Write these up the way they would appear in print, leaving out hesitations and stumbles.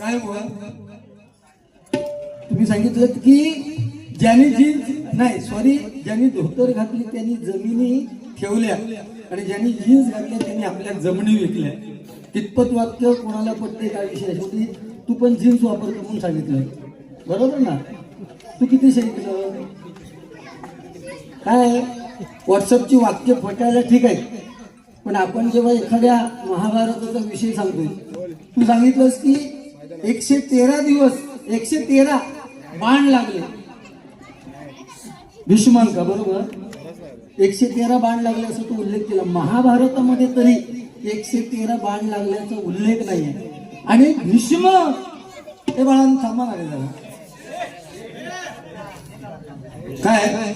काय बुवा तुम्ही सांगितलं की ज्यांनी जीन्स नाही सॉरी ज्यांनी धोतर घातली त्यांनी जमिनी ठेवल्या आणि ज्यांनी जीन्स घातल्या त्यांनी आपल्या जमिनी विकल्या. कितपत वाक्य कोणाला पटते काय विषय शेवटी तू पण जीन्स वापरतो म्हणून सांगितलं बरोबर ना. तू किती सांगितलं काय व्हॉट्सअपची वाक्य फटायला ठीक आहे पण आपण जेव्हा एखाद्या महाभारताचा विषय सांगतोय तू सांगितलंस की 113 दिवस 113 बाण लागले भीष्मांका बरोबर 113 बाण लागले असं तू उल्लेख केला. महाभारतामध्ये तरी 113 बाण लागल्याचा उल्लेख नाहीये आणि भीष्म हे बाळांना थांबा लागले झाला काय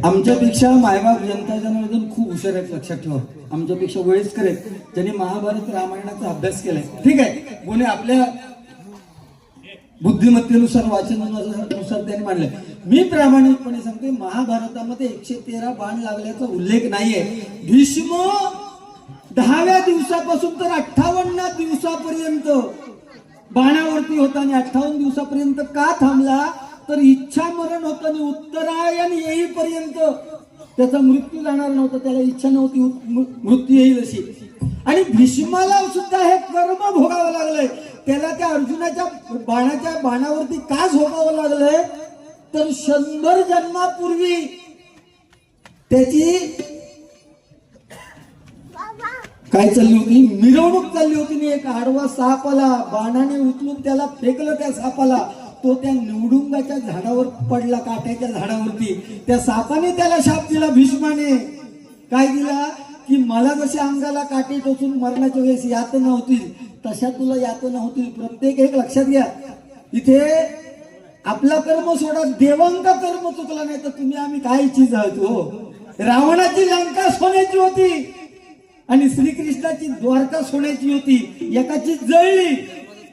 आमच्यापेक्षा मायबाप जनता जनार्दन खूप हुशार आहेत लक्षात ठेवा. आमच्यापेक्षा वयस्कर आहेत ज्यांनी महाभारत रामायणाचा अभ्यास केलाय ठीक आहे कोणी आपल्या बुद्धिमत्तेनुसार वाचनानुसार त्यांनी मांडलंय. मी प्रामाणिकपणे सांगते महाभारतामध्ये 113 बाण लागल्याचा उल्लेख नाहीये. भीष्म 10व्या दिवसापासून तर 58 दिवसापर्यंत बाणावरती होता आणि 58 दिवसापर्यंत का थांबला तर इच्छा मरण होतं आणि उत्तरायण येईपर्यंत त्याचा मृत्यू जाणार नव्हता. त्याला इच्छा नव्हती मृत्यू येईल अशी आणि भीष्माला सुद्धा हे कर्म भोगावं लागलंय. त्याला त्या अर्जुनाच्या बाणावरती का झोपावं लागलंय तर 100 जन्मापूर्वी त्याची काय चालली होती मिरवणूक चालली होती आणि एक आडवा साप आला बाणाने उचलून त्याला फेकलं त्या सापाला. तो त्या निवडुंगाच्या झाडावर पडला काट्याच्या झाडावरती. त्या सापाने त्याला शाप दिला भीष्माने काय दिला की मला जसे अंगाला काटे टोचून मरण्याच्या वेळेस यातना होतील तशा तुला यातना होतील. प्रत्येक एक लक्षात घ्या इथे आपला कर्म सोडा देवांका कर्म चुकला नाही तर तुम्ही आम्ही काय चीज आहोत हो. रावणाची लंका सोन्याची होती आणि श्रीकृष्णाची द्वारका सोन्याची होती. एकाची जळली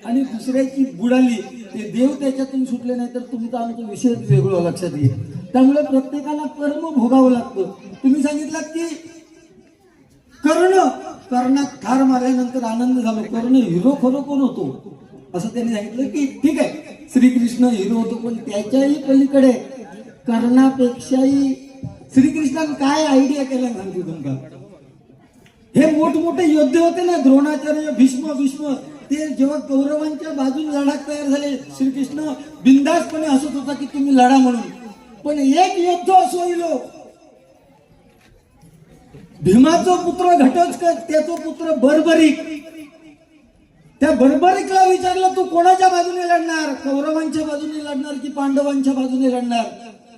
आणि दुसऱ्याची बुडाली. ते देव त्याच्यातून सुटले नाही तर तुमचा आमचा विषय वेगळं लक्षात घे. त्यामुळे प्रत्येकाला कर्म भोगावं लागतं. तुम्ही सांगितलं की कर्णात ठार मारल्यानंतर आनंद झाला. कर्ण हिरो खरोखर होतो असं त्यांनी सांगितलं की ठीक आहे श्रीकृष्ण हिरो होतो पण त्याच्याही पलीकडे कर्णापेक्षाही श्रीकृष्णाने काय आयडिया केला सांगते तुमका. हे मोठमोठे योद्धे होते ना द्रोणाचार्य भीष्म ते जेव्हा कौरवांच्या बाजूने लढाक तयार झाले श्रीकृष्ण बिंदासपणे हसत होता की तुम्ही लढा म्हणून. पण एक युद्ध असो इलो भीमाचा पुत्र घटोत्कच त्याचा पुत्र बर्बरिक. त्या बर्बरिकला विचारलं तू कोणाच्या बाजूने लढणार कौरवांच्या बाजूने लढणार की पांडवांच्या बाजूने लढणार.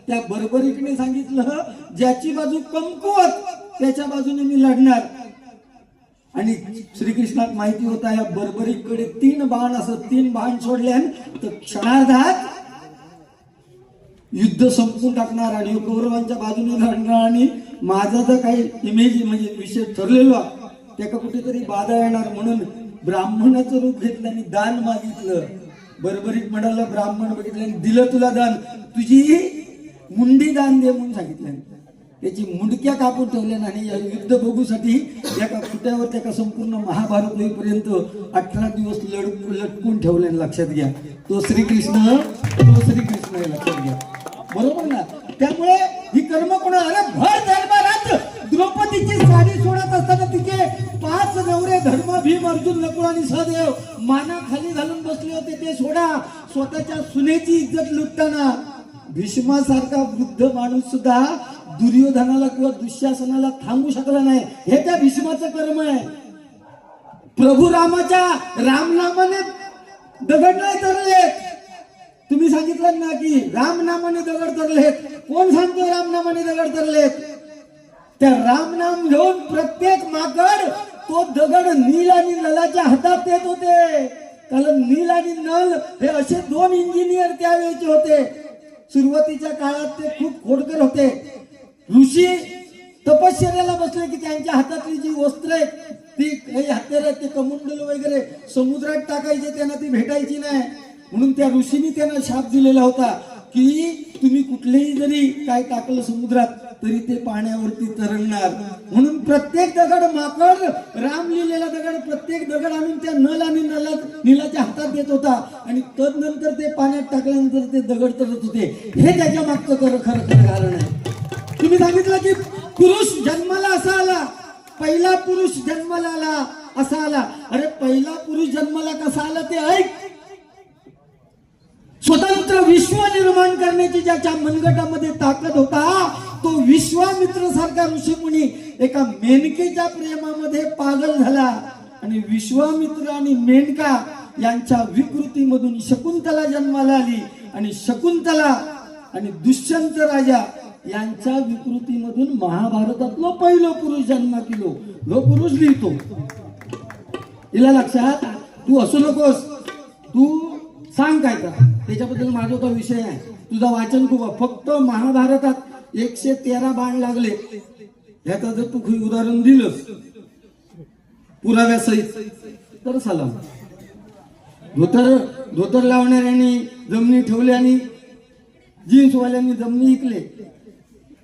त्या बर्बरिकने सांगितलं ज्याची बाजू कमकुवत त्याच्या बाजूने मी लढणार. आणि श्रीकृष्णात माहिती होता या बर्बरीकडे 3 बाण असत 3 बाण सोडल्यान तर क्षणार्धात युद्ध संपून टाकणार आणि कौरवांच्या बाजूने लढणार आणि माझा तर काही इमेज म्हणजे विषय ठरलेला त्याका कुठेतरी बाधा येणार म्हणून ब्राह्मणाचं रूप घेतलं आणि दान मागितलं. बर्बरीक म्हणाला ब्राह्मण बघितलं आणि दिलं तुला दान तुझी मुंडी दान दे म्हणून सांगितलं. त्याची मुंडक्या कापून ठेवल्या आणि या युद्ध बघूसाठी एका खुट्यावर त्याला संपूर्ण महाभारत होईपर्यंत 18 दिवस लटकून ठेवल्याने लक्षात घ्या. तो श्रीकृष्ण हे लक्षात घ्या बरोबर ना. त्यामुळे ही कर्म कोणा अरे भर दरबारात द्रौपदीची साडी सोडत असताना तिचे 5 नवरे धर्म भीम अर्जुन नकुल आणि सहदेव माना खाली घालून बसले होते ते सोडा. स्वतःच्या सुनेची इज्जत लुटताना भीष्मासारखा वृद्ध माणूस सुद्धा दुर्योधनाला किंवा दुःशासनाला थांबू शकला नाही. हे त्या भीष्माचं कर्म आहे. प्रभू रामाच्या रामनामाने दगड नाही धरलेत. तुम्ही सांगितलं ना की रामनामाने दगड धरलेत. कोण सांगतो रामनामाने दगड धरलेत. त्या रामनाम घेऊन प्रत्येक माकड तो दगड नील आणि नलाच्या हातात देत होते. कारण नील आणि नल हे असे 2 इंजिनियर त्यावेळेचे होते. सुरुवातीच्या काळात ते खूप खोडकर होते. ऋषी तपश्चर्याला बसले की त्यांच्या हातातली जी वस्त्र आहेत ती काही हत्यार ते कमुंडल वगैरे समुद्रात टाकायचे त्यांना ती भेटायची नाही. म्हणून त्या ऋषींनी त्यांना शाप दिलेला होता की तुम्ही कुठलेही जरी काय टाकलं समुद्रात तरी ते पाण्यावरती तरंगणार. म्हणून प्रत्येक दगड माकड, रामलीलेला दगड, प्रत्येक दगड आणून त्या नल आणि नीलाच्या हातात देत होता आणि तदनंतर ते पाण्यात टाकल्यानंतर ते दगड तरत होते. हे त्याच्या मागचं खरं कारण आहे. तुम्ही सांगितलं की पुरुष जन्माला असा आला, पहिला पुरुष जन्माला आला असा आला. अरे पहिला पुरुष जन्माला कसा आला ते ऐक. स्वतंत्र विश्व निर्माण करण्याची ज्याच्या मनगटामध्ये ताकद होता, तो विश्वामित्र सारखा ऋषीमुनी एका मेनकेच्या प्रेमामध्ये पागल झाला आणि विश्वामित्र आणि मेनका यांच्या विकृतीमधून शकुंतला जन्माला आली आणि शकुंतला आणि दुष्यंत राजा यांच्या विकृतीमधून महाभारतातलो पहिलो पुरुष जन्मात येतो. लो पुरुष लिहितो. हिला लक्षात, तू असू नकोस, तू सांग काय का त्याच्याबद्दल माझा तो विषय आहे. तुझा वाचन खूप, फक्त महाभारतात 113 बाण लागले. याचा जर तू उदाहरण दिलंस पुराव्यासहित तर सलाम. धोतर लावणाऱ्यांनी जमिनी ठेवल्या आणि जीन्सवाल्यांनी जमिनी इकले.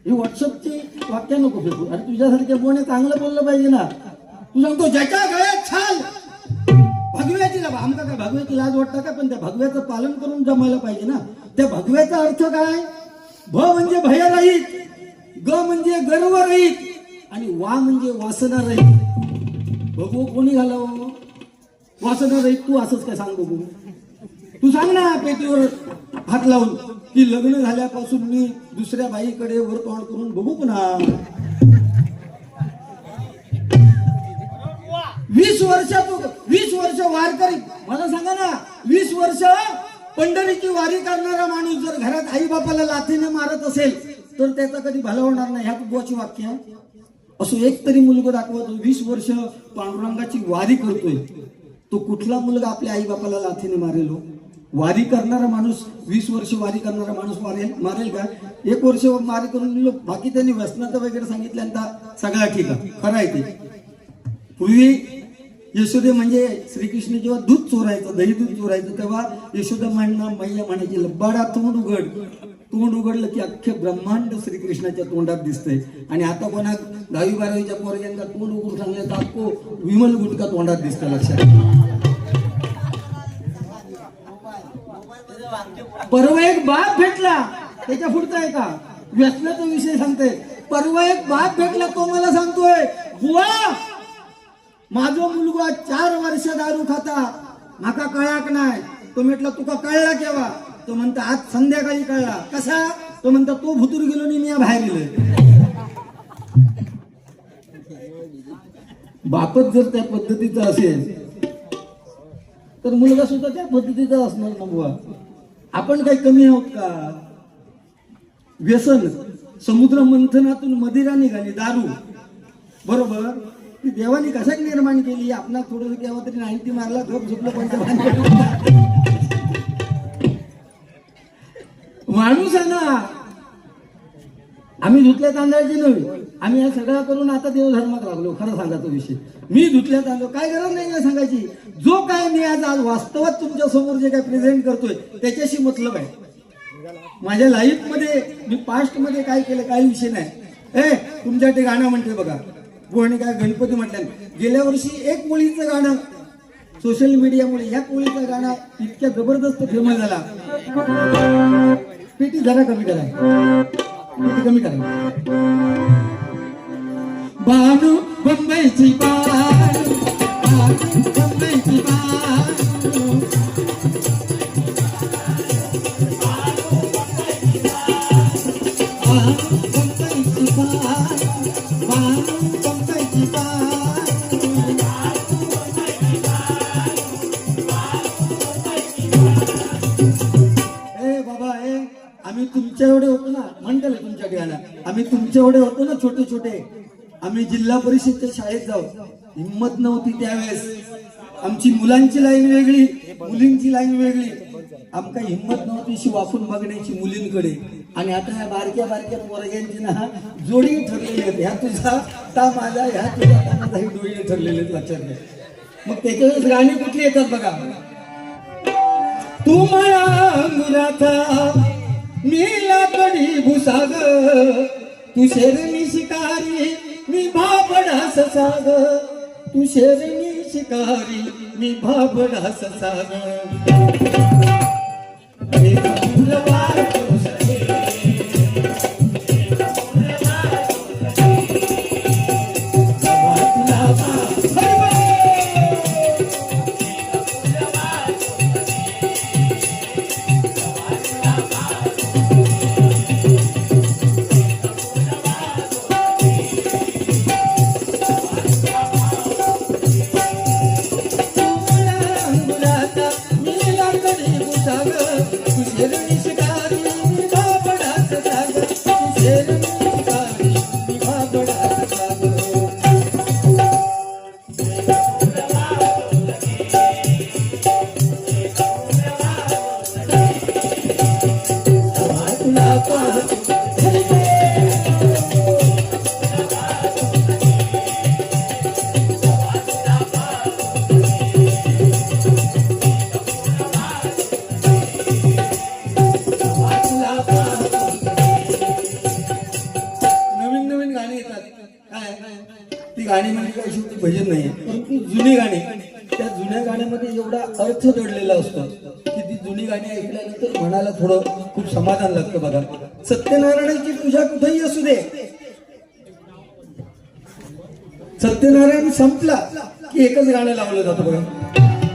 हे व्हॉट्सअपची वाक्य नको फेकू. अरे तुझ्यासारख्या कोणी चांगलं बोललं पाहिजे ना. तू सांगतो ज्याच्या गळ्यात छाल भगव्याची लाभ, आमका काय भगव्याची लाज वाटतं का? पण त्या भगव्याचं पालन करून जमायला पाहिजे ना. त्या भगव्याचा अर्थ काय? भ म्हणजे भयरहित, ग म्हणजे गर्वरहित आणि वा म्हणजे वासना रहित. भगवो कोणी घालावं? वासना रहित. तू असंच काय सांग बघू. तू सांग ना पेटीवर हात लावून की लग्न झाल्यापासून मी दुसऱ्या बाईकडे वर तोंड करून बघू पुन्हा. 20 वर्ष वारकरी, मला सांगा ना, 20 वर्ष पंढरीची वारी करणारा माणूस जर घरात आई बापाला लाथीने मारत असेल तर त्याचा कधी भला होणार नाही. ह्या बुवाची वाक्य आहे. असं एक तरी मुलगा दाखवतो 20 वर्ष पांडुरंगाची वारी करतोय, तो कुठला मुलगा आपल्या आई बापाला लाथीने मारेल? वारी करणारा माणूस, 20 वर्ष वारी करणारा माणूस मारेल का? 1 वर्ष वारी करून बाकी त्यांनी व्यसनाचं वगैरे सांगितल्यानंतर सगळा ठीक आहे, खरं आहे ते. पूर्वी यशोदे म्हणजे श्रीकृष्ण जेव्हा दूध चोरायचं, दही दूध चोरायचं, तेव्हा यशोदा मैया म्हणायची लब्बाडा तोंड उघड. तोंड उघडलं की अख्खे ब्रह्मांड श्रीकृष्णाच्या तोंडात दिसतंय. आणि आता कोणा 10वी-12वीच्या पोरग्यांना तोंड उघडून सांगलं तर अख्खो विमल गुटका तोंडात दिसतं. लक्षात. परवा एक बाप भेटला, त्याच्या पुढचा आहे का व्यसनाचा विषय सांगते. परवा एक बाप भेटला, तो मला सांगतोय बुवा माझा मुलगा 4 वर्ष दारू खाता, माका कळाक नाही. तो म्हटला तुका कळला केव्हा? तो म्हणता आज संध्याकाळी कळला. कसा? तो म्हणता तो भुतूर गेलो आणि मी बाहेर गेलोय. बापच जर त्या पद्धतीचा असेल तर मुलगा सुद्धा त्या पद्धतीचा असणार ना बुवा. आपण काही कमी आहोत का? व्यसन, समुद्र मंथनातून मदिरा निघाली, दारू, बरोबर. ती देवानी कशात निर्माण केली? आपला थोडं केव्हा तरी 90 मारला, गप झोपलं, पण माणूस आहे ना. आम्ही धुतल्या तांदळाची नव्हे, आम्ही या सगळा करून आता देवधर्मात लागलो. खरं सांगायचा विषय, मी धुतल्या तांदूळ काय गरज नाही सांगायची. जो काय मी आज वास्तवात तुमच्या समोर जे काय प्रेझेंट करतोय त्याच्याशी मतलब आहे. माझ्या लाईफ मध्ये मी पास्ट मध्ये काय केलं काय विषय नाही. तुमच्या ते गाणं म्हणते बघा, कोणी काय गणपती म्हटलं. गेल्या वर्षी एक मुलीचं गाणं सोशल मीडियामुळे, या कोळीचं गाणं इतक्या जबरदस्त फेमस झाला. पेटी जरा कमी करा, पेटी कमी करा. बानू बंबईची बानू, बंबईची बानू, आम्ही तुमच्या एवढे होतो ना, म्हणते तुमच्या घ्यायला, आम्ही तुमच्या एवढे होतो ना छोटे छोटे. आम्ही जिल्हा परिषदच्या शाळेत जाऊ, हिंमत नव्हती त्यावेळेस. आमची मुलांची लाईन वेगळी, मुलींची लाईन वेगळी. आमका हिंमत नव्हती अशी वाफून बघण्याची मुलींकडे. आणि आता ह्या बारक्या बारक्या पोरग्यांची ना जोडी ठरलेली आहेत. ह्या तुझा ता माझा, ह्या तुझा ता माझा, ही जोडी ठरलेली आहेत. लक्षात घ्या. मग त्याच्या वेळेस गाणी कुठली येतात बघा. तू मला मुराथा मीला कडी भुसाग, तू शेरणी शिकारी मी भाबडास साग, तू शेरणी शिकारी मी भाबडास साग. गाणी म्हणजे काय शेवटी भजन नाही, परंतु जुनी गाणी. त्या जुन्या गाण्यामध्ये एवढा अर्थ दडलेला असतो की ती जुनी गाणी ऐकल्यानंतर मनाला थोडं खूप समाधान लागतं. बघा, सत्यनारायणाची पूजा कुठेही असू दे, सत्यनारायण संपला की एकच गाणं लावलं जातं. बघा,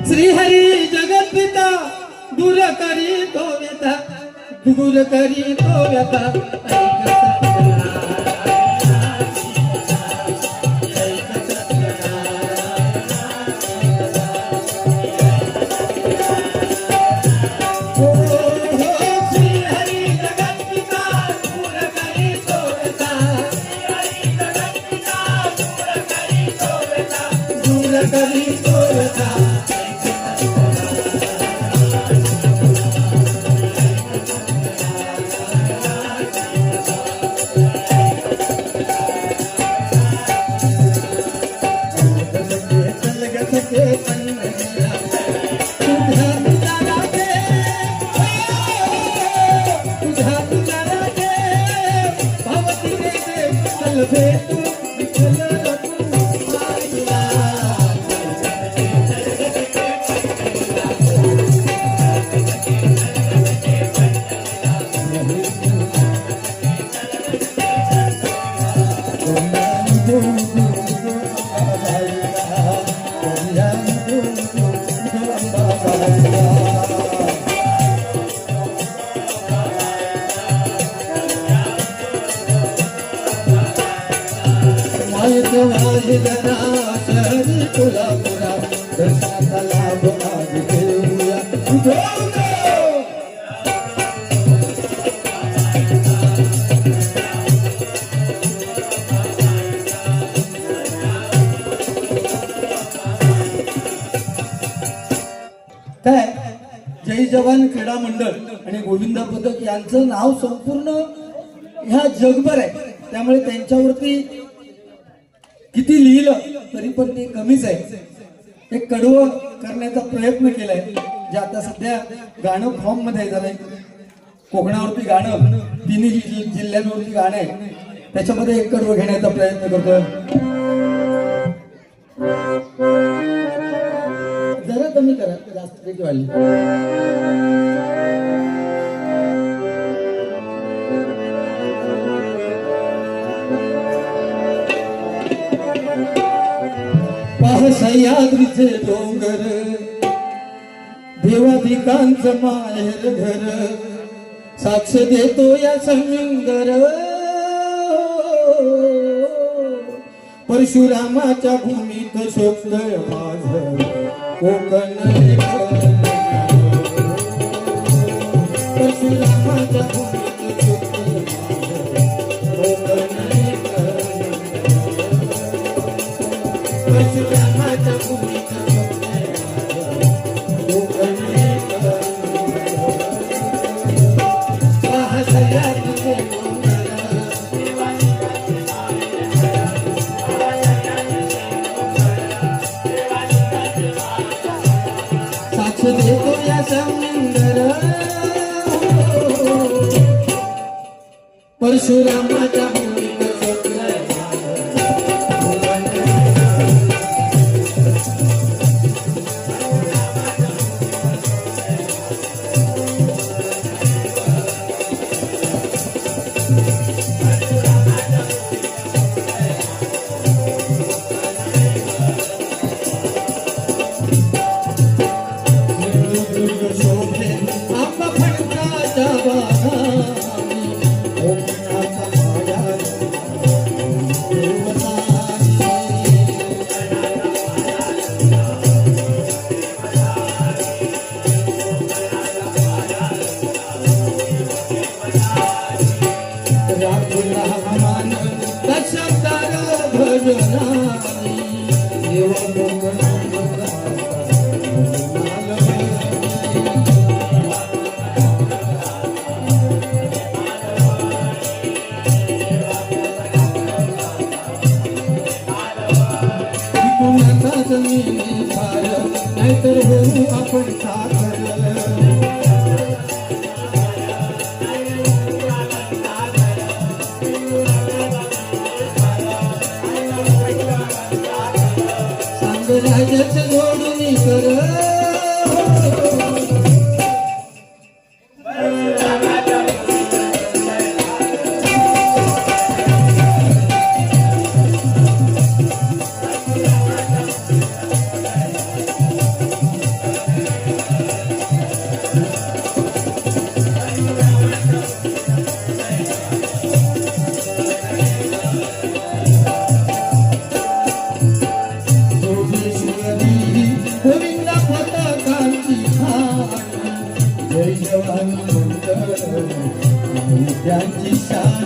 श्रीहरी जगत्पिता दूर करी तो व्यथा, दूर करी तो व्यथा. काय जय जवान क्रीडा मंडळ आणि गोविंदा पथक यांचं नाव संपूर्ण ह्या जगभर आहे. त्यामुळे त्यांच्यावरती किती लिहिलं तरी पण ते कमीच आहे. एक कडवं करण्याचा प्रयत्न केलाय, जे आता सध्या गाणं फॉर्म मध्ये झालंय. कोकणावरती गाणं, तिन्ही जिल्ह्यांवरती गाणं आहे, त्याच्यामध्ये एक कडवं घेण्याचा प्रयत्न करतोय. जरा कमी करा, जास्त पैकी वाढली. पाह सह्याद्रीचे डोंगर, देवाधिकांचं माहेर घर, साक्ष देतो या समुंदर. परशुरामाच्या भूमीत शोभतय माझ कोकण. परशुरामाच्या भूमीत शोभतय परशुरामाच्या भूमीत साक्ष देतो या समुंदर. परशुरामाच्या भूमीत जय जवान म्हणतात आणि त्यांची शान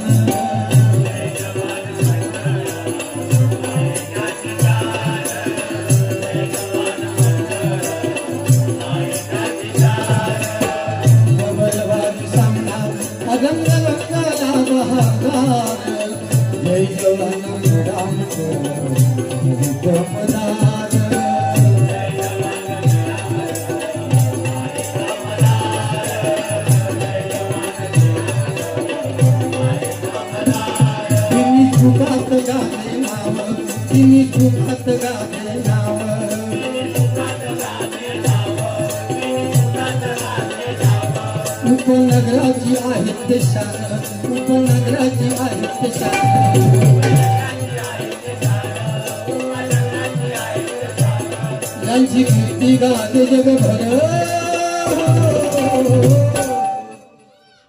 अगंग गंगा महाकाल जय जवान राम सुखात गाणे नाव तिने सुखात गाणे नाव उपनगराची आहेत शान उपनगराची आहेत शान यांची कीर्ती गाते जगभर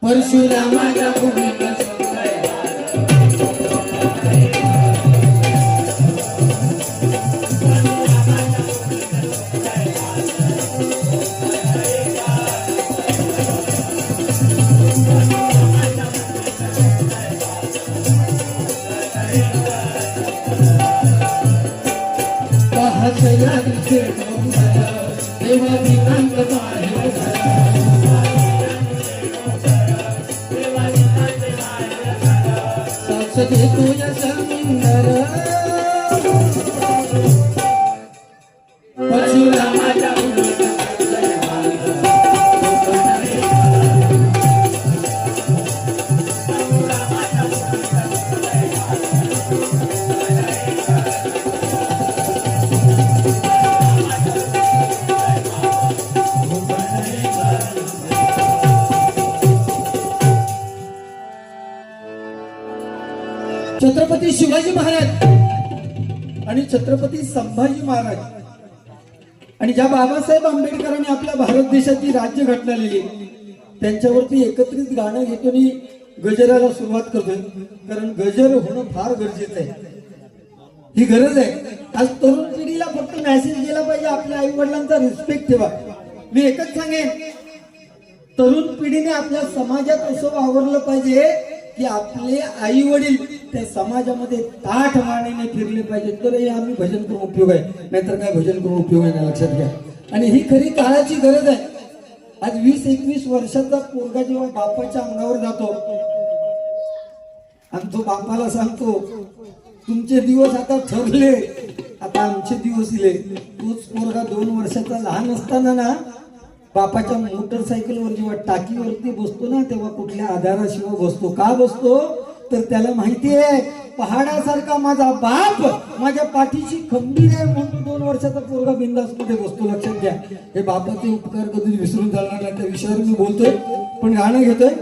परशुरामाच्या भूमीला देवा विकांत साक्ष देतो या समिंदर परशुरामाच्या छत्रपती शिवाजी महाराज आणि छत्रपती संभाजी महाराज आणि ज्या बाबासाहेब आंबेडकरांनी आपल्या भारत देशाची राज्य घटना लिहिली त्यांच्यावरती एकत्रित गाणं घेतो आणि गजराला सुरुवात करतोय कारण गजर होणं फार गरजेचं आहे ही गरज आहे आज तरुण पिढीला फक्त मेसेज गेला पाहिजे आपल्या आई वडिलांचा रिस्पेक्ट ठेवा मी एकच सांगेन तरुण पिढीने आपल्या समाजात असं वावरलं पाहिजे की आपले आई वडील त्या समाजामध्ये ताठ मानेने फिरले पाहिजे तरही आम्ही भजन करून उपयोग आहे नाहीतर काय भजन करून उपयोग आहे ना लक्षात घ्या आणि ही खरी काळाची गरज आहे आज 20-21 वर्षाचा पोरगा जेव्हा बापाच्या अंगावर जातो आणि तो बापाला सांगतो तुमचे दिवस आता ठरले आता आमचे दिवस इले तोच पोरगा 2 वर्षाचा लहान असताना ना बापाच्या मोटरसायकलवर जेव्हा टाकीवरती बसतो ना तेव्हा कुठल्या आधाराशिवाय बसतो का बसतो तर त्याला माहिती आहे पहाडासारखा माझा बाप माझ्या पाठीची खंबीर आहे म्हणून 2 वर्षाचा पोरगा बिंदास मध्ये बसतो लक्षात घ्या हे बापाचे उपकार कधी विसरून चालणार नाही त्या विषयावर मी बोलतोय पण गाणं घेतोय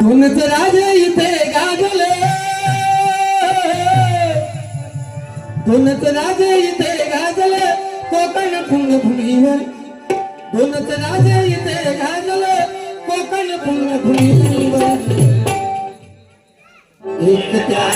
धुनच राजे इथे गाजले धुनच राजे इथे गाजले कोकण पुण्यभूमीवर धुनच राजे इथे गाजले कोकण पुण्यभूमीवर एक त्या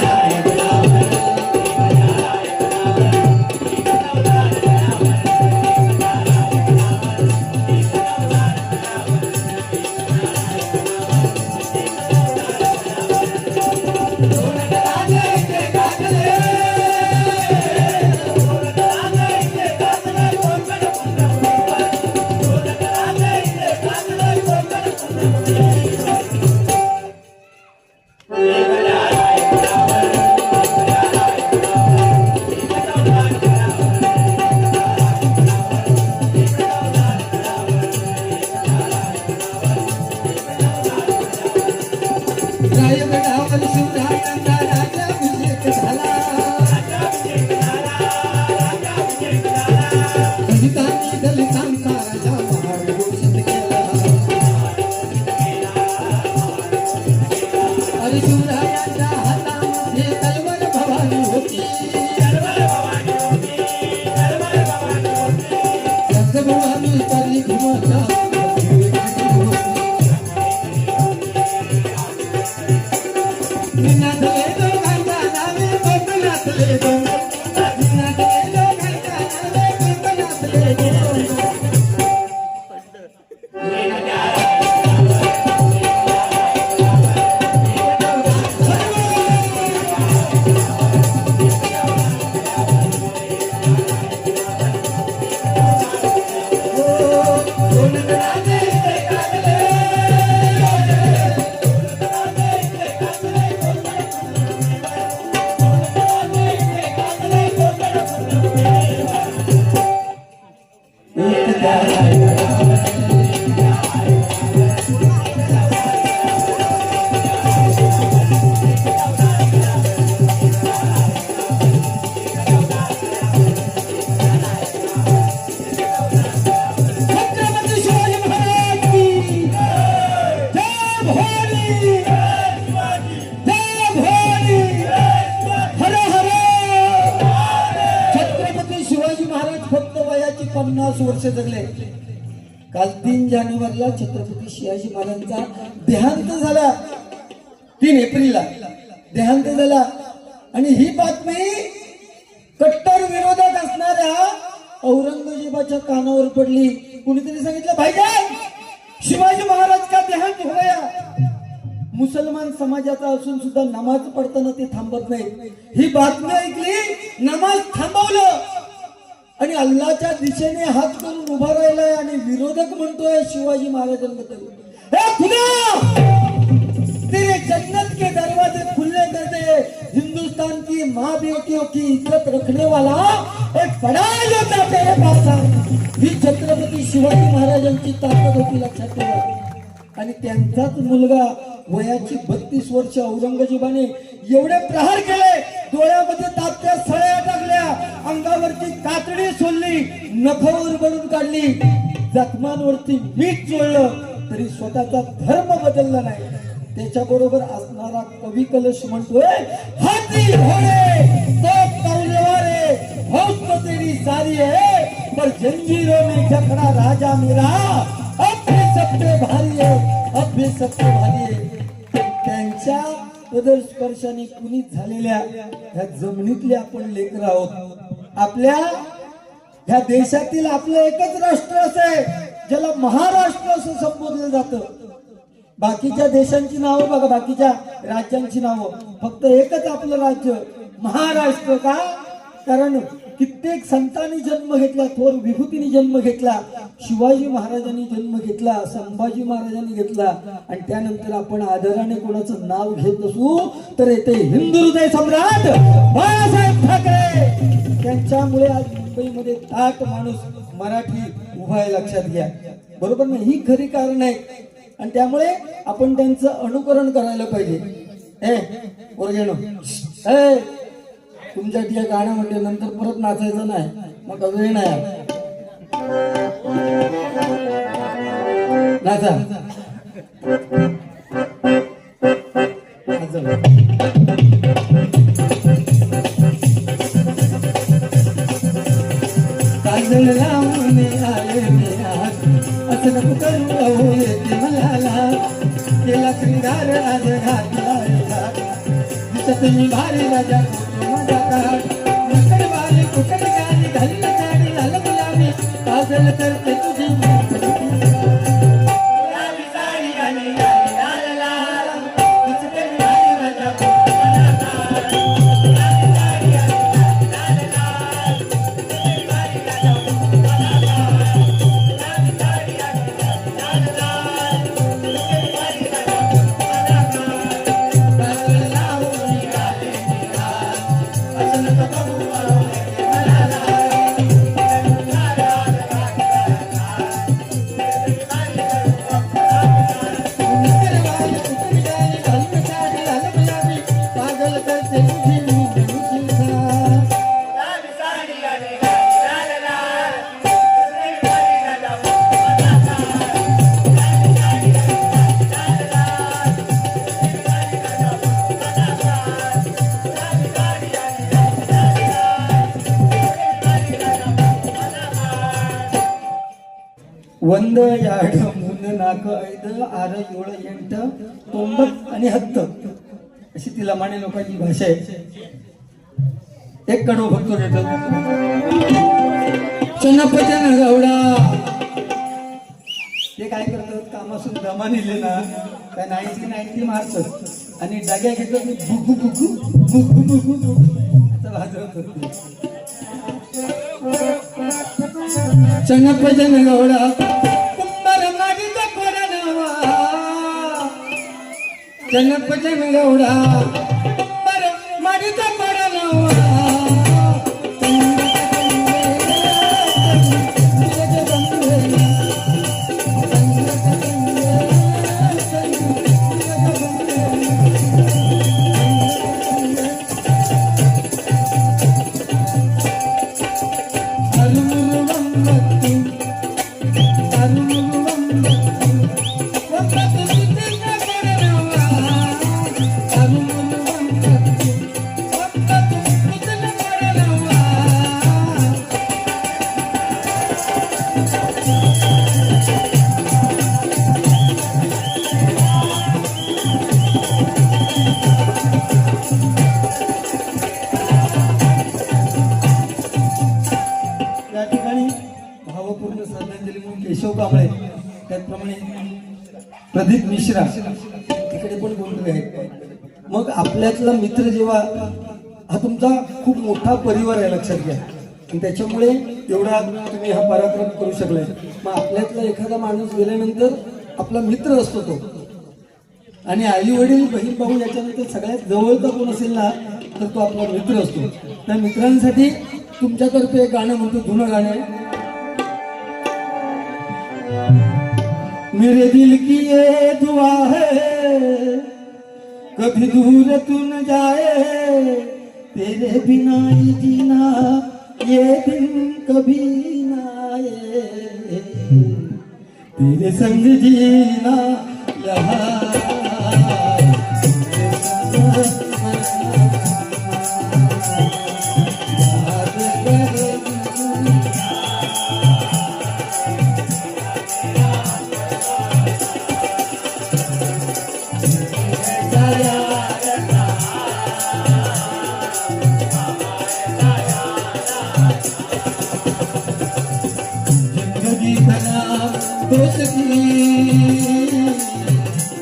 वारी भीमाच्या नाचले दोघांच्या नावे कोण नाचले दोघ नाचले दोघांच्या नावे कोण नाचले दोघ वर्ष जगले. काल 3 जानेवारीला छत्रपती शिवाजी महाराजांचा देहांत झाला. 3 एप्रिलला देहांत झाला आणि ही बातमी कट्टर विरोधात असणाऱ्या औरंगजेबाच्या कानावर पडली. कुणीतरी सांगितलं भाईजान शिवाजी महाराज का देहांत हो गया. मुसलमान समाजाचा असून सुद्धा नमाज पडताना ते थांबत नाही. ही बातमी ऐकली, नमाज थांबवलं आणि अल्लाच्या दिशेने हात करून उभा राहिलाय आणि विरोधक म्हणतोय शिवाजी महाराजांबद्दल, हे खुदा तेरे जन्नत के दरवाजे खुलने कर दे. हिंदुस्तान की माँ बेटियों की इज्जत रखने वाला एक बड़ा योद्धा तेरे पास आहे. ही छत्रपती शिवाजी महाराजांची ताकद होती, लक्षात ठेवा. आणि त्यांचाच मुलगा वयाची 32 वर्ष औरंगजेबाने एवढे प्रहार केले, डोळ्यामध्ये तात्या सळ्या टाकल्या, अंगावरची कातडी सोडली, नखावर बनून काढली, जखमांवरती मीठ चोळलं, तरी स्वतःचा धर्म बदलला नाही. त्याच्याबरोबर असणारा कवी कलश म्हणतोय, हाथी घोडे तो तलवारे हौस तो तेरी सारी है, पर जंजीरों में जकड़ा राजा मेरा अब भी सबसे भारी है, अब भी सबसे भारी है. त्यांच्या पदर स्पर्शाने कुणीच झालेल्या ह्या जमिनीतले आपण लेकर आहोत. आपल्या ह्या देशातील आपलं एकच राष्ट्र असे ज्याला महाराष्ट्र असं संबोधलं जातं. बाकीच्या देशांची नावं बघा, बाकीच्या राज्यांची नावं, फक्त एकच आपलं राज्य महाराष्ट्र. का? कारण कित्येक संतांनी जन्म घेतला, थोर विभूतींनी जन्म घेतला, शिवाजी महाराजांनी जन्म घेतला, संभाजी महाराजांनी घेतला, आणि त्यानंतर आपण आदराने कोणाचं नाव घेत असू तर येते हिंदू हृदय सम्राट बाळासाहेब ठाकरे. त्यांच्यामुळे आज मुंबईमध्ये ताट माणूस मराठी उभा आहे, लक्षात घ्या. बरोबर ना? ही खरी कारण आहे आणि त्यामुळे आपण त्यांचं अनुकरण करायला पाहिजे. ओरगेनो तुमच्यासाठी गाणं म्हणते, नंतर परत नाचायचं नाही, मग वेळ नाही. नाचा काजल लावून आले असं नको करू येते मला, केला श्रींगार आज घातला दिसत मी भारी राजा कुठे गाणी घालून साडी झालं गुलामी, काजल करते तुझी ಒಂದ ಎರಡು ಮೂರು ನಾಲ್ಕು ಐದು ಆರು ಏಳು ಎಂಟು ಒಂಬತ್ತು आणि हत्त अशी ती लमाणी लोकांची भाषा आहे. एक कडव भक्तो देतो चन्नप्पचन गौडा. ते काय करतात कामासून दमा निघले ना काय 90 मारतात आणि डाग्या घेतात बुकू बुकू बुकू बुकू असं वाजवतात. चन्नप्पचन गौडा कुंभार मागीचा कोडा नवा. चन्नप्पचन गौडा कुंभार मागीचा कोडा नवा. भावपूर्ण श्रद्धांजली म्हणून केशव कांबळे त्याचप्रमाणे प्रदीप मिश्रा तिकडे पण बोलले आहेत. मग आपल्यातला मित्र जेव्हा हा तुमचा खूप मोठा परिवार आहे लक्षात घ्या आणि त्याच्यामुळे एवढा तुम्ही हा पराक्रम करू शकलाय. मग आपल्यातला एखादा माणूस गेल्यानंतर आपला मित्र असतो तो आणि आई वडील बहीण भाऊ याच्यानंतर सगळ्यात जवळचा कोण असेल ना तर तो आपला मित्र असतो. त्या मित्रांसाठी तुमच्यातर्फे एक गाणं म्हणतो जुनं गाणं आहे. मेरे दिल की ये दुआ है कभी दूर तू न जाए तेरे बिना ही जीना ये दिन कभी ना आए तेरे संग जीना यहाँ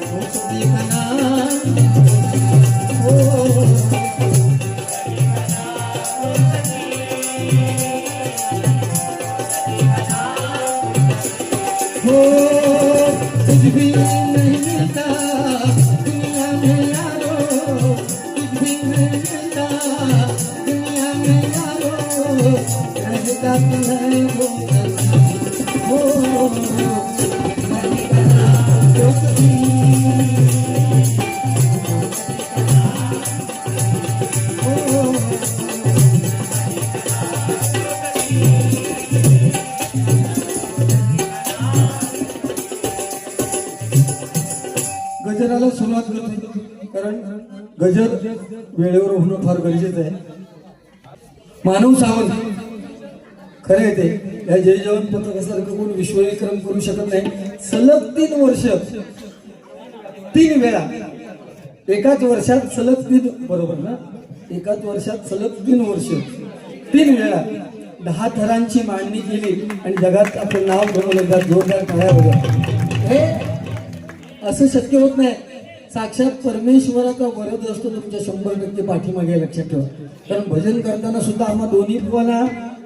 दोस्ती का नाम हो कुछ भी नहीं मिलता दुनिया में यारो कुछ भी नहीं मिलता दुनिया में यारो रहता तो है वो हो गजराला सुरुवात करतो कारण गजर वेळेवर होणं फार गरजेचं आहे. मानव सावंत खरे ते या जय जवान पथकासारखं कोण विश्वविक्रम करू शकत नाही. सलग 3 वर्ष 3 वेळा एकाच वर्षात सलग 3 बरोबर ना एकाच वर्षात सलग 3 वर्ष 3 वेळा 10 थरांची मांडणी केली आणि जगात आपलं नाव बनवलं. जोरदार टाळ्या बघा. हे असं शक्य होत नाही. साक्षात परमेश्वराचा वरद असतो तुमच्या 100% पाठीमागे लक्षात ठेवा. कारण भजन करताना सुद्धा आम्हा दोन्ही भावांना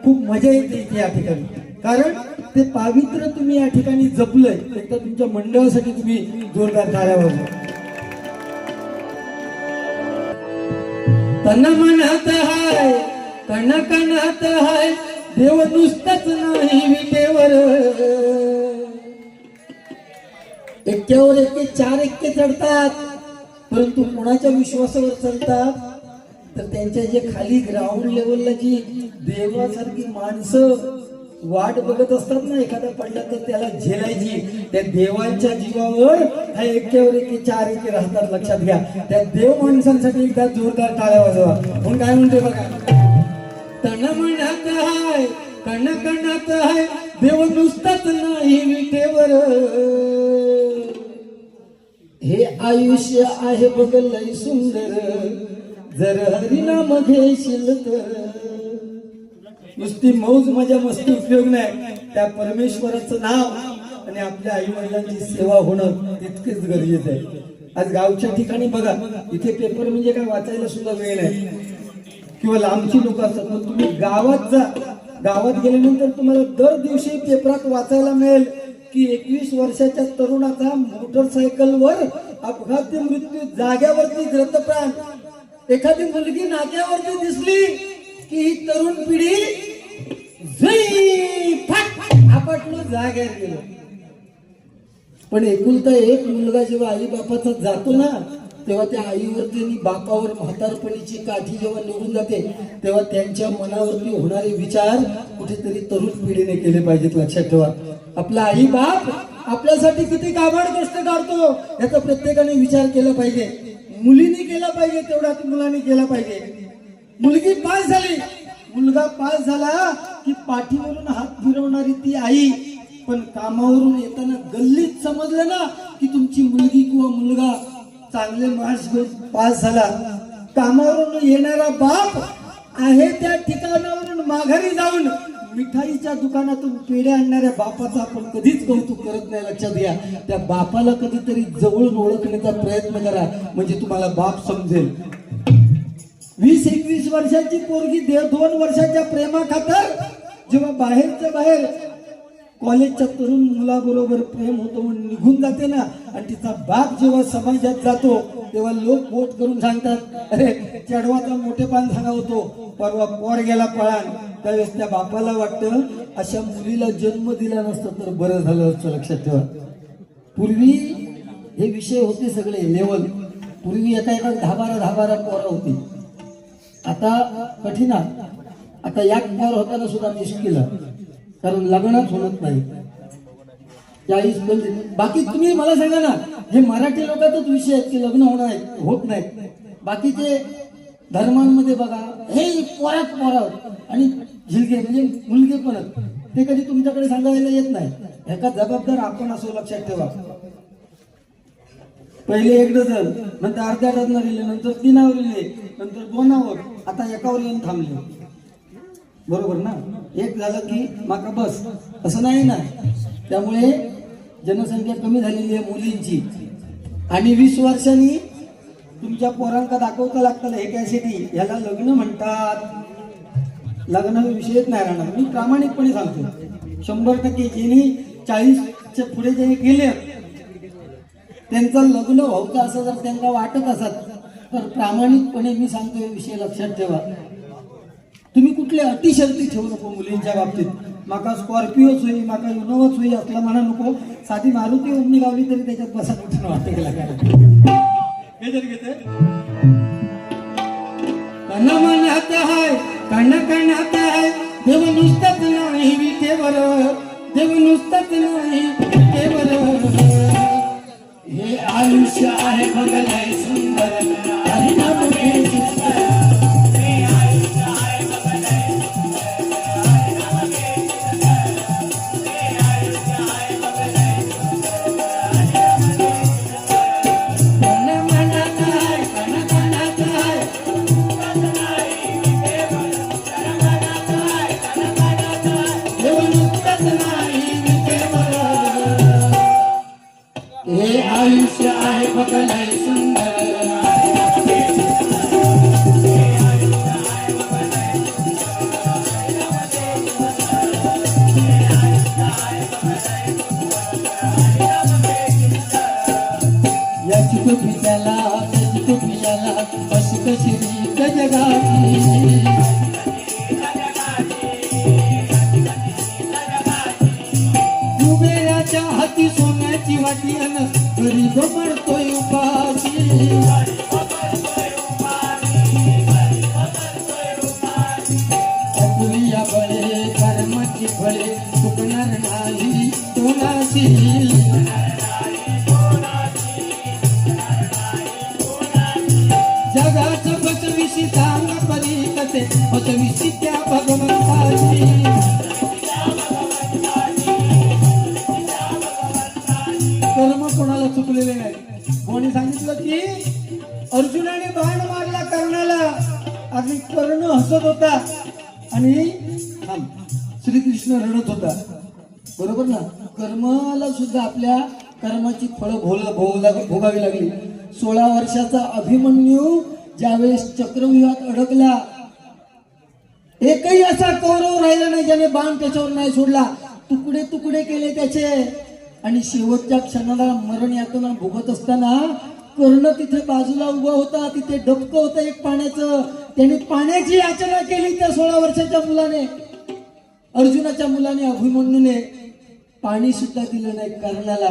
खूप मजा येते इथे या ठिकाणी. कारण ते पावित्र्य तुम्ही या ठिकाणी जपलंय. एकदा तुमच्या मंडळासाठी तुम्ही जोरदार टाळ्या वाजवा. तन म्हणत हाय कण कणत हाय देव नुसतंच नाही विटेवर. एक्क्यावर एक्के 4 एक्के चढतात परंतु कोणाच्या विश्वासावर चढतात तर त्यांच्या जे खाली ग्राउंड लेवलला जी देवासारखी माणसं वाट बघत असतात ना एखादा पडला तर त्याला झेलायची. त्या देवांच्या जीवावर हा एक्क्यावर एक्के 4 एक्के राहतात लक्षात घ्या. त्या देव माणसांसाठी एकदा जोरदार टाळ्या वाजवा. म्हणून काय म्हणते बघा. तन म्हणत हाय कण कणत हाय देव नुसताच नाही विटेवर, हे आयुष्य आहे बघ लय सुंदर, जर हरिनाम घेशील तर. नुसती मौज मजा मस्ती उपयोग नाही, त्या परमेश्वराचं नाव आणि आपल्या आई वडिलांची सेवा होणं तितकेच गरजेचं आहे. आज गावच्या ठिकाणी बघा, इथे पेपर म्हणजे काय वाचायला सुद्धा वेळ नाही किंवा लांबची लोक असतात, पण तुम्ही गावात जा, गावात गेल्यानंतर तुम्हाला दर दिवशी पेपरात वाचायला मिळेल की 21 वर्षाच्या तरुणाचा मोटरसायकलवर अपघाती मृत्यू, जाग्यावरती ग्रंथप्राण. एखादी मुलगी नाक्यावरती दिसली की ही तरुण पिढी आपटलो जाग्यावर गेलो. पण एकुलता एक मुलगा जेव्हा आई बापाचा जातो ना, तेव्हा त्या आईवरती आणि बापावर म्हातारपणीची काठी जेव्हा निघून जाते, तेव्हा त्यांच्या मनावरती होणारे विचार कुठेतरी तरुण पिढीने केले पाहिजेत. लक्षात ठेवा, आपला आई बाप आपल्यासाठी किती काबाड कष्ट काढतो याचा प्रत्येकाने विचार केला पाहिजे. मुलीने केला पाहिजे तेवढा मुलांनी केला पाहिजे. मुलगी पास झाली, मुलगा पास झाला की पाठीवरून हात फिरवणारी ती आई, पण कामावरून येताना गल्लीत समजलं ना की तुमची मुलगी किंवा मुलगा चांगले मार्क्स पास झाला, कामावरून येणारा बाप आहे त्या ठिकाणावरून माघारी जाऊन मिठाईच्या दुकानातून पेढे आणणाऱ्या बापाचं आपण कधीच कौतुक करत नाही. लक्षात घ्या, त्या बापाला कधीतरी जवळून ओळखण्याचा प्रयत्न करा, म्हणजे तुम्हाला बाप समजेल. 20-21 वर्षाची पोरगी 2 वर्षाच्या प्रेमाखातर जेव्हा बाहेरच्या बाहेर कॉलेजच्या तरुण मुलाबरोबर प्रेम होतो म्हणून निघून जाते ना, आणि तिचा बाप जेव्हा समाजात जातो तेव्हा लोक वोट करून सांगतात, अरे चढवाचा मोठेपण सांगा होतो, परवा पोर गेला पळान. त्यावेळेस त्या बापाला वाटतं अशा मुलीला जन्म दिला नसता तर बरं झालं असतं. लक्षात ठेवा, पूर्वी हे विषय होते सगळे लेवल. पूर्वी एका 10-12 पोरं होती, आता कठीण. आता एक पोर होताना सुद्धा मुश्किल, कारण लग्नच होत नाही. 40-50. बाकी तुम्ही मला सांगा ना, हे मराठी लोकांचाच विषय आहेत की लग्न होत नाही. बाकीचे धर्मांमध्ये बघा, हे पोरात आणि झिलके म्हणजे मुलगे पण ते कधी तुमच्याकडे सांगायला येत नाही. ह्याचा जबाबदार आपण असो. लक्षात ठेवा, पहिले 1 डझन, नंतर अर्ध्या डझन लिहिले, नंतर 3 लिहिले, नंतर 2, आता 1 येऊन थांबले. बरोबर ना? 1 झालं की माका बस, असं नाही ना. त्यामुळे जनसंख्या कमी झालेली आहे मुलींची, आणि 20 वर्षांनी तुमच्या पोरांका दाखवता लागतं हे कॅसेटी, ह्याला लग्न म्हणतात. लग्न विषयच नाही राहणार. मी प्रामाणिकपणे सांगतो, 100% ज्यांनी 40च्या पुढे ज्यांनी गेले त्यांचं लग्न व्हावं असं जर त्यांना वाटत असत तर प्रामाणिकपणे मी सांगतो हे विषय लक्षात ठेवा. तुम्ही कुठले अटी शर्ती ठेवू नको मुलींच्या बाबतीत. माका स्कॉर्पिओच होई, माका युनोवाच होई असला म्हणा नको. साधी मारुती ओमनी गावली तरी त्याच्यात बसा कुठे वाटतं गेला काय घेते कण मनात आहे, कण कणात आहे, देव नुसतंच नाही विटेवर, देव नुसतंच नाही विटेवर. हे आयुष्य आहे बघलाय सुंदर, हरिनाम घेशील तर. आयुष्य आहे बघलाय सुंदर. याची तो पित्याला, त्याची तो पियाला, अशी कशी रीत जगाची. कुबेराच्या हाती सोन्याची वाटी, अन गरीब मरतोय उपाशी. अपुलिया बळे कर्माची फळे, चुकणार नाही कोणाशी. जगाचं बचविशी सांग परी कसे, बचविशी त्या भगवंताची. कोणाला चुकलेले नाही. कोणी सांगितलं की अर्जुनाने बाण मारला कर्णाला आणि कर्ण हसत होता आणि श्रीकृष्ण रडत होता. बरोबर ना. कर्माला सुद्धा आपल्या कर्माची फळं भोगावी लागली. 16 वर्षाचा अभिमन्यू ज्यावेळेस चक्रव्यूहात अडकला, एकही असा कौरव राहिला नाही ज्याने बाण त्याच्यावर नाही सोडला. तुकडे तुकडे केले त्याचे. आणि शेवटच्या क्षणाला मरण यातना भोगत असताना कर्ण तिथे बाजूला उभा होता. तिथे डबकं होतं एक पाण्याचं. त्याने पाण्याची याचना केली त्या 16 वर्षाच्या मुलाने, अर्जुनाच्या मुलाने, अभिमन्यूने. पाणी सुद्धा दिलं नाही कर्णाला.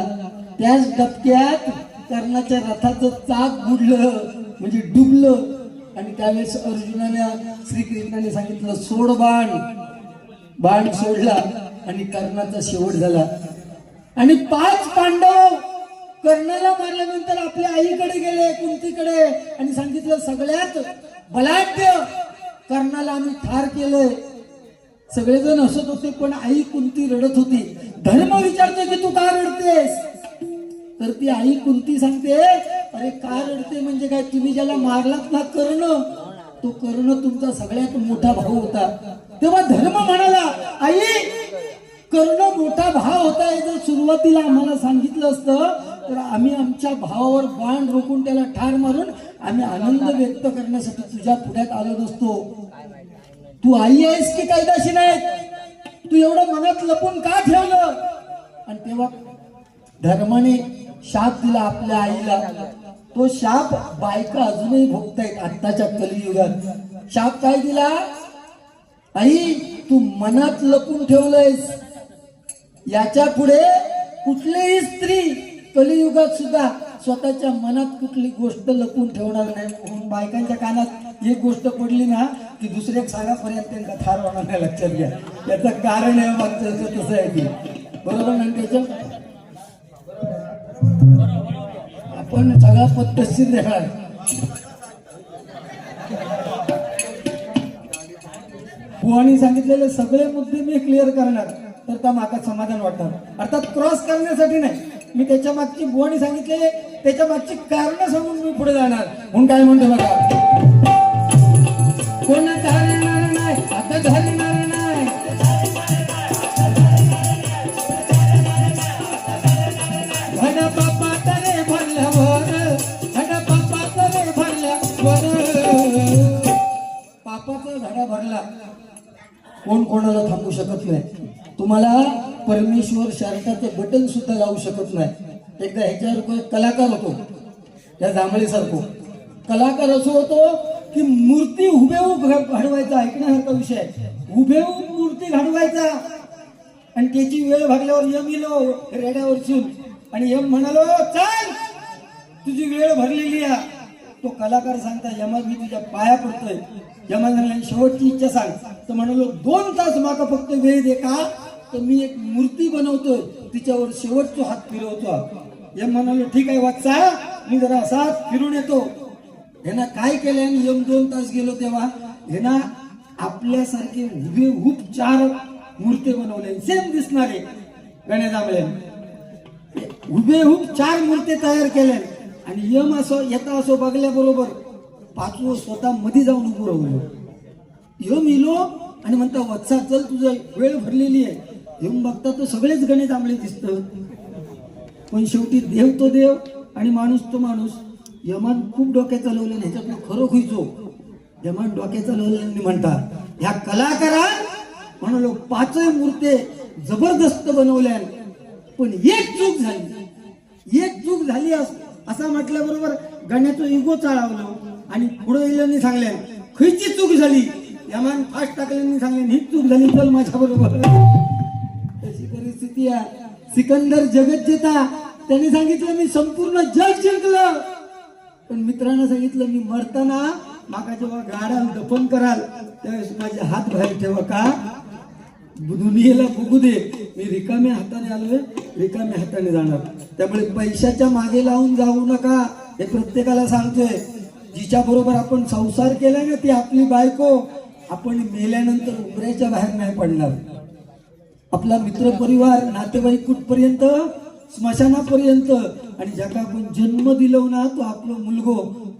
त्याच डबक्यात कर्णाच्या रथाचं चाक बुडलं, म्हणजे डुबलं. आणि त्यावेळेस अर्जुनाने श्रीकृष्णाने सांगितलं सोड बाण. बाण सोडला आणि कर्णाचा शेवट झाला. आणि 5 पांडव कर्णाला मारल्यानंतर आपल्या आईकडे गेले, कुंतीकडे, आणि सांगितलं सगळ्यात बलाढ्य कर्णाला आम्ही ठार केलंय. सगळेजण हसत होते पण आई कुंती रडत होती. धर्म विचारतोय की तू का रडतेस? तर ती आई कुंती सांगते अरे का रडते म्हणजे काय, तुम्ही ज्याला मारलात ना कर्ण, तो कर्ण तुमचा सगळ्यात मोठा भाऊ होता. तेव्हा धर्म म्हणाला आई कर्ण मोठा भाव होता. जर सुरुवातीला आम्हाला सांगितलं असतं तर आम्ही आमच्या भावावर बाण रोखून त्याला ठार मारून आम्ही आनंद व्यक्त करण्यासाठी तुझ्या पुढ्यात आलो नसतो. तू आई आहेस की कायदाशी नाही? तू एवढं मनात लपून का ठेवलं? आणि तेव्हा धर्माने शाप दिला आपल्या आईला. तो शाप बायका अजूनही भोगतायत आत्ताच्या कलियुगात. शाप काय दिला? आई तू मनात लपून ठेवलंयस. याच्या पुढे कुठलीही स्त्री कलियुगात सुद्धा स्वतःच्या मनात कुठली गोष्ट लपून ठेवणार नाही. म्हणून बायकांच्या कानात एक गोष्ट पडली ना की दुसऱ्या सांगापर्यंत त्यांना ठार होणार नाही. लक्षात घ्या. याचं कारण आहे मागचं तसं आहे की बरोबर ना. त्याचं आपण सगळा पद्धतशीर देणार. बुवानी सांगितलेले सगळे मुद्दे मी क्लिअर करणार तर त्या माका समाधान वाटणार. अर्थात क्रॉस करण्यासाठी नाही, मी त्याच्या मागची बुवानी सांगितलेले त्याच्या मागची कारण सांगून मी पुढे जाणार. म्हणून काय म्हणतो बघा, कोण धरणार नाही आता धरणार नाही, घड बापा तरे भरल्यावर, घड बापा तरे भरल्यावर. पापाचा धडा भरला कोण कोणाला थांबू शकत नाही. तुम्हाला परमेश्वर शर्टाचे बटन सुद्धा लावू शकत नाही. एकदा ह्याच्यावर कलाकार होतो, त्या जांभळी सारखो कलाकार असो होतो की मूर्ती हुबेहूब घडवायचा. ऐकण्यासारखा विषय. हुबेहूब मूर्ती घडवायचा आणि त्याची वेळ भागल्यावर यम इलो रेड्यावर शिवून आणि यम म्हणालो चल तुझी वेळ भरलेली आहे. तो कलाकार सांगता यमा मी तुझ्या पाया पडतोय. यमा शेवटची इच्छा सांग. तर म्हणालो 2 तास माका फक्त वेळ दे का, तर मी एक मूर्ती बनवतोय तिच्यावर शेवटचा हात फिरवतो. यम म्हणालो ठीक आहे वाचा, मी जरा असाच फिरून येतो. ह्यानं काय केलं आणि यम 2 तास गेलो तेव्हा ह्यानं आपल्यासारखे हुबेहूब 4 मूर्ती बनवले, सेम दिसणारे गण्या जांभळे. हुबेहूब 4 मूर्ती तयार केल्या आणि यम असो येता असो बघल्याबरोबर 5वं स्वतः मध्ये जाऊन उभं राहिलो. यम इलो आणि म्हणता वत्सा चल तुझं वेळ भरलेली आहे. यम बघता तो सगळेच गणे जांभळे दिसत, पण शेवटी देव तो देव आणि माणूस तो माणूस. यमान खूप डोक्यात चालवलं, ह्याच्यातलं खरं खुईचो यमान डोक्यात चालवलं म्हणतात. ह्या कलाकारान म्हणालो 5 मूर्ती जबरदस्त बनवल्या, पण एक चूक झाली असा म्हटल्याबरोबर गाण्याचं इगो चाळवलं आणि पुढे येल्यानी सांगल्या खयची चूक झाली. यमान फास्ट टाकल्यानी सांगले हीच चूक झाली, चल माझ्या बरोबर. तशी परिस्थिती आहे. सिकंदर जगत जेता त्यांनी सांगितलं मी संपूर्ण जग जिंकलं, पण मित्रांना सांगितलं मी मरताना माका जेव्हा गाडाल दफन कराल त्यावेळेस माझे हात बाहेर ठेवा का दुनियेला बघू दे. मी रिकाम्या हाताने आलोय, रिकाम्या हाताने जाणार. त्यामुळे पैशाच्या मागे लावून जाऊ नका हे प्रत्येकाला सांगतोय. जिच्या बरोबर आपण संसार केलाय ना ती आपली बायको. आपण मेल्यानंतर उमऱ्याच्या बाहेर नाही पडणार. आपला मित्र परिवार नातेवाईक कुठपर्यंत स्मशानापर्यंत आणि ज्याका आपण जन्म दिलो ना तो आपलो मुलगो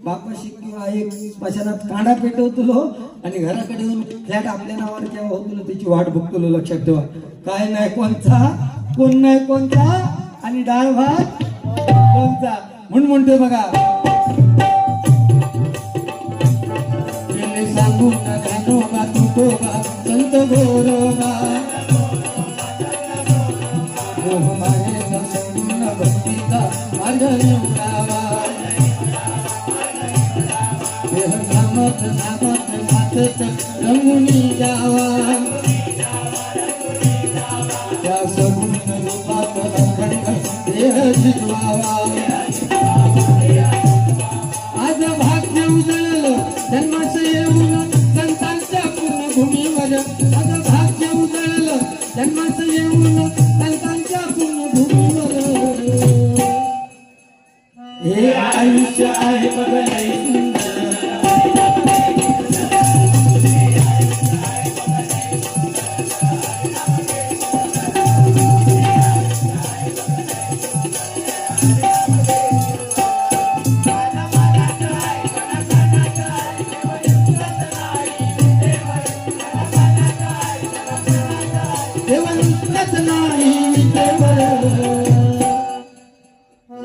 बापाशी किंवा एक स्मशानात कांडा पेटवतलो आणि घराकडे येऊन फ्लॅट आपल्या नावावर केव्हा होतो त्याची वाट बघतलो. लक्षात ठेवा, काय नाही कोणचा, कोण नाही कोणचा आणि डाळ भात कोणचा. म्हणून म्हणतोय बघा, सांगू नका तुकोबा संत गोरोबा भक्तीचा मार्ग निवडावा. सामत सामत सातत रंगुनी जावा. त्या सगुण रूपात अखंड देह जिजवावा. आज भाग्य उजळलं जन्माचं येऊन संतांच्या पूर्णभूमीवर. आज भाग्य उजळलं जन्माचं येऊन संतांच्या पूर्णभूमीवर. हे आयुष्य आहे बघायला सुंदर.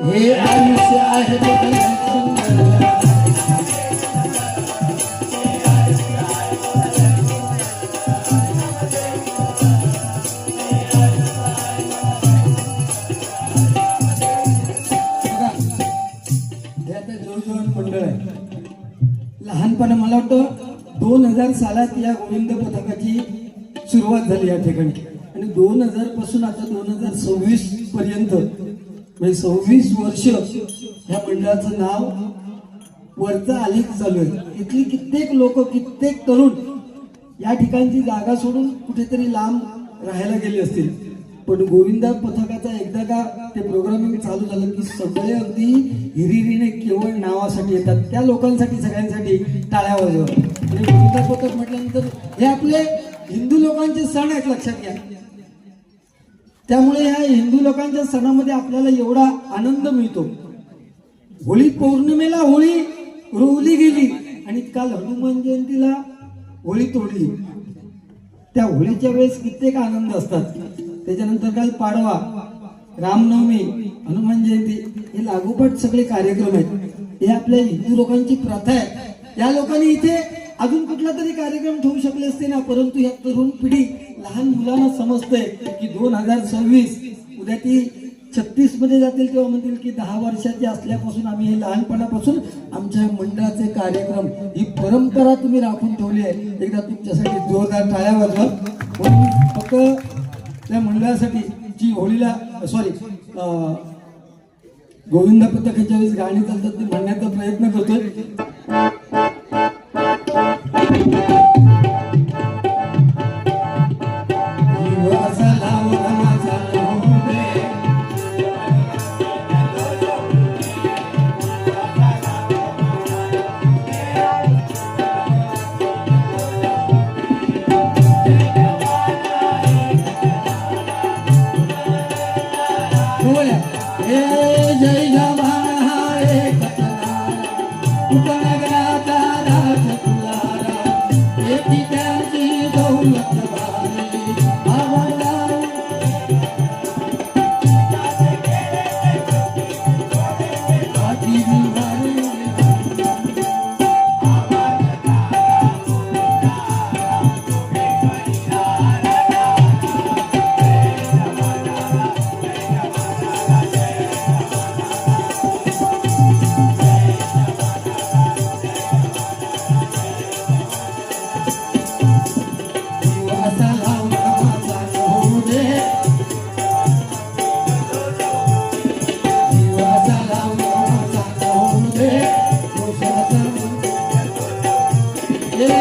हे आयुष्य आहे बघायला सुंदर. मंडळ आहे. लहानपणा मला वाटतं 2000 सालात या गोविंद पथकाची सुरुवात झाली या ठिकाणी आणि 2000 पासून आता 2026 पर्यंत म्हणजे 26 वर्ष ह्या मंडळाचं नाव वरचा आलेख चालू आहे. इथली कित्येक लोक, कित्येक तरुण या ठिकाणची जागा सोडून कुठेतरी लांब राहायला गेले असतील, पण गोविंदा पथकाचा एकदा का ते प्रोग्रामिंग चालू झालं की सगळे अगदी हिरिरीने केवळ नावासाठी येतात. त्या लोकांसाठी सगळ्यांसाठी टाळ्या वाजवा. आणि गोविंदा पथक म्हटल्यानंतर हे आपले हिंदू लोकांचे सण आहेत, लक्षात घ्या. त्यामुळे ह्या हिंदू लोकांच्या सणामध्ये आपल्याला एवढा आनंद मिळतो. होळी पौर्णिमेला होळी रोवली गेली आणि काल हनुमान जयंतीला होळी तोडली. त्या होळीच्या वेळेस कित्येक आनंद असतात. त्याच्यानंतर काल पाडवा, रामनवमी, हनुमान जयंती हे लागोपाठ सगळे कार्यक्रम आहेत. हे आपल्या हिंदू लोकांची प्रथा आहे. या लोकांनी इथे अजून कुठला तरी कार्यक्रम ठेवू शकले असते ना, परंतु या तरुण पिढी लहान मुलांना समजतंय की 2026 उद्या ती 36 मध्ये जातील तेव्हा म्हणतील की 10 वर्षाची असल्यापासून आम्ही हे लहानपणापासून आमच्या मंडळाचे कार्यक्रम, ही परंपरा तुम्ही राखून ठेवली आहे. एकदा तुमच्यासाठी जोरदार टाळ्या वाजवा. म्हणून फक्त त्या मंडळासाठी जी होळीला गोविंद पथकाच्या वेळेस गाणी चालतात ते म्हणण्याचा प्रयत्न करतोय. जय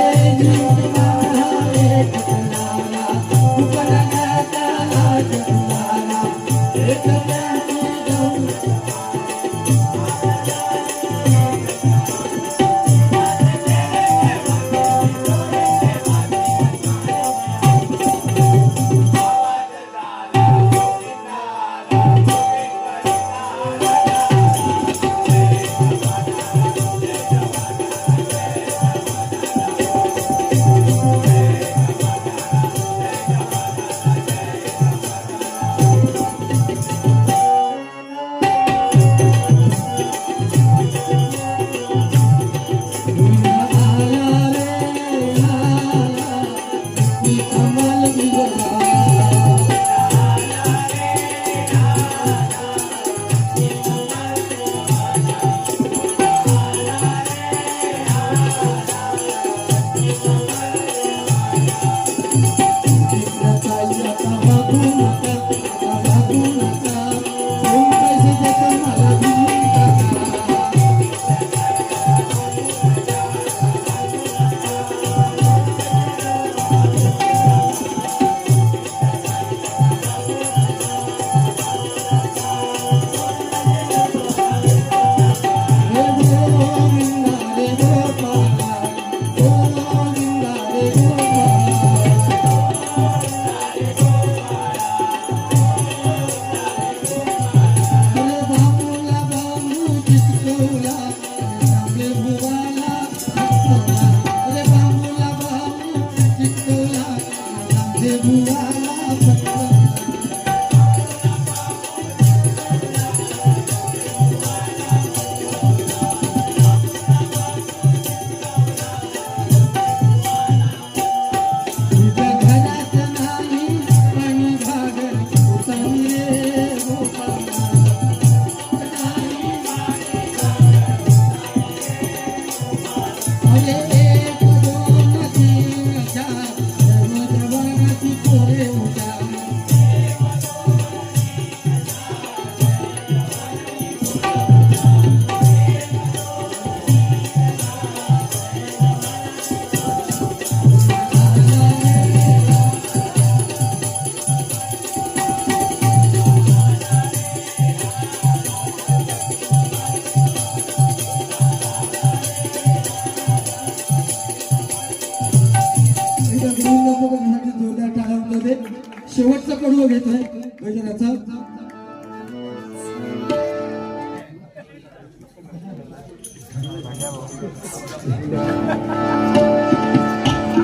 कडवं घेतोय गजराचं.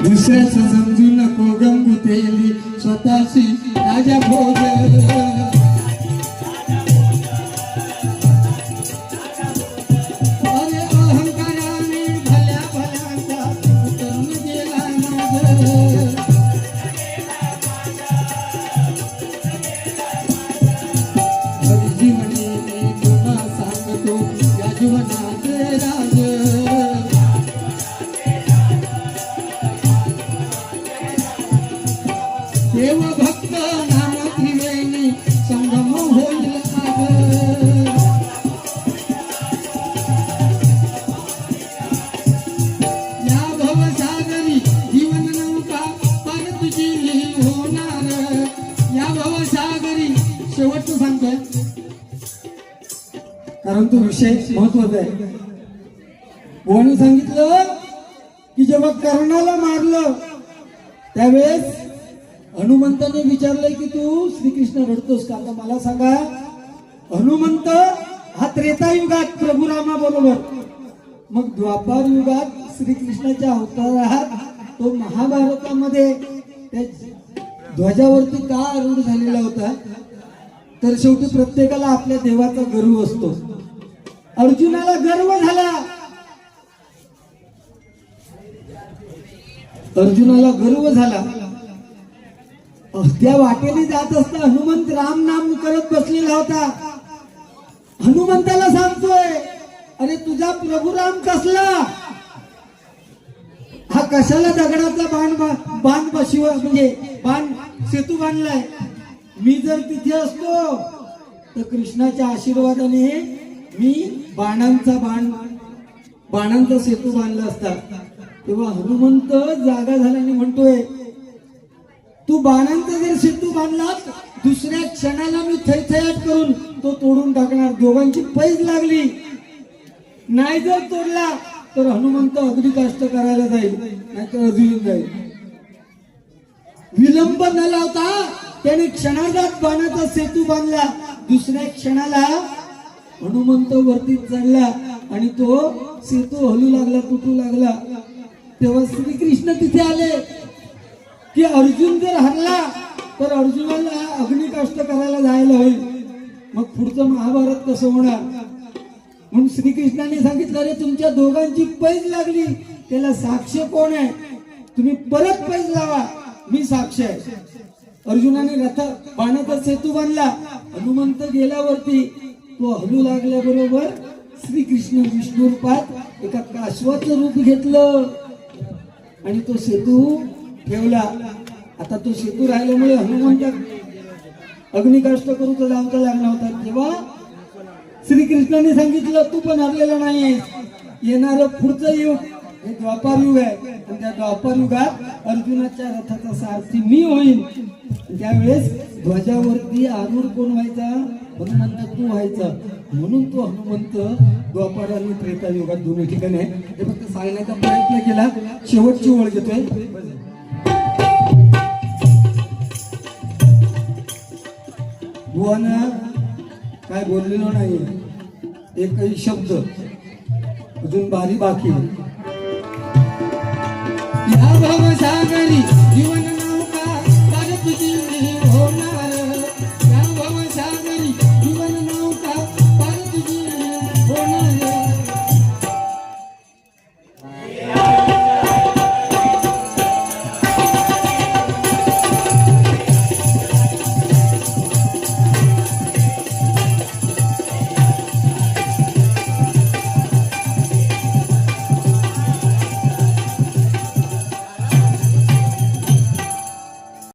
दुसऱ्याच समजू नको गंगुतेली स्वतःशी राजा भोग. अरे अहंकाराने भल्या भल्यांचा उतरून गेला नाग. जीवने पुन्हा सांगतो या जीवनाचे राज. देव भक्त नाम त्रिवेणी संगम होईल आज. या भवसागरी जीवन नौका पार तुझी होणार. या भवसागरी शेवट सांगतोय कारण तो विषय महत्वाचा आहे. कोणी सांगितलं की जेव्हा कर्णाला मारलं त्यावेळेस हनुमंताने विचारलंय की तू श्रीकृष्ण रडतोस का. आता मला सांगा, हनुमंत हा त्रेतायुगात प्रभू रामा बरोबर, मग द्वापार युगात श्रीकृष्णाच्या अवतारात तो महाभारतामध्ये त्या ध्वजावरती का आरूढ झालेला होता. तर शेवटी प्रत्येकाला आपल्या देवाचा गर्व असतो. अर्जुनाला गर्व झाला, अर्जुनाला गर्व झाला. त्या वाटेने जात असता हनुमंत राम नाम करत बसलेला होता. हनुमंताला सांगतोय अरे तुझा प्रभू राम कसला, हा कशाला दगडाचा बाण म्हणजे बाण सेतू बांधलाय. मी जर तिथे असतो तर कृष्णाच्या आशीर्वादाने मी बाणांचा सेतू बांधला असता. तेव्हा हनुमंत जागा झाल्याने म्हणतोय तू बाणांचा जर सेतू बांधलात दुसऱ्या क्षणाला मी थैथयाट करून तो तोडून टाकणार. दोघांची पैज लागली, नाही जर तोडला तर हनुमंत अगदी कष्ट करायला जाईल, नाहीतर अर्जुन जाईल. विलंब न लावता त्याने क्षणार्धात बाणाचा सेतू बांधला. दुसऱ्या क्षणाला हनुमंत वरती चढला आणि तो सेतू हलू लागला, तुटू लागला. तेव्हा श्रीकृष्ण तिथे आले की अर्जुन जर हरला तर अर्जुनाला अग्निकाष्ट करायला जायला होईल, मग पुढचं महाभारत कसं होणार. म्हणून श्रीकृष्णाने सांगितलं अरे तुमच्या दोघांची पैज लागली, त्याला साक्ष कोण आहे, तुम्ही परत पैज लावा, मी साक्ष आहे. अर्जुनाने बाणाचा सेतू बांधला. हनुमंत गेल्यावरती तो हलू लागल्याबरोबर श्रीकृष्ण विष्णू रूपात एका कासवाचं रूप घेतलं आणि तो सेतू ठेवला. आता तो सेतू राहिल्यामुळे हनुमंत अग्निकाष्ट करू तर जावता लागला होता. तेव्हा श्रीकृष्णाने सांगितलं तू पण हरलेला नाही, येणारं पुढचं युग हे द्वापार युग आहे. आणि त्या द्वापार युगात अर्जुनाच्या रथाचा सारथी मी होईल. त्यावेळेस ध्वजावरती आरूढ कोण व्हायचा, हनुमंत तू व्हायचा. म्हणून तो हनुमंत द्वापार आणि त्रेता युगात दोन्ही ठिकाणी आहे. हे फक्त सांगण्याचा प्रयत्न केला. शेवटची ओळ घेतोय. बुवाना काय बोललेलो नाही, एकही शब्द अजून बारी बाकी. या भवसागरी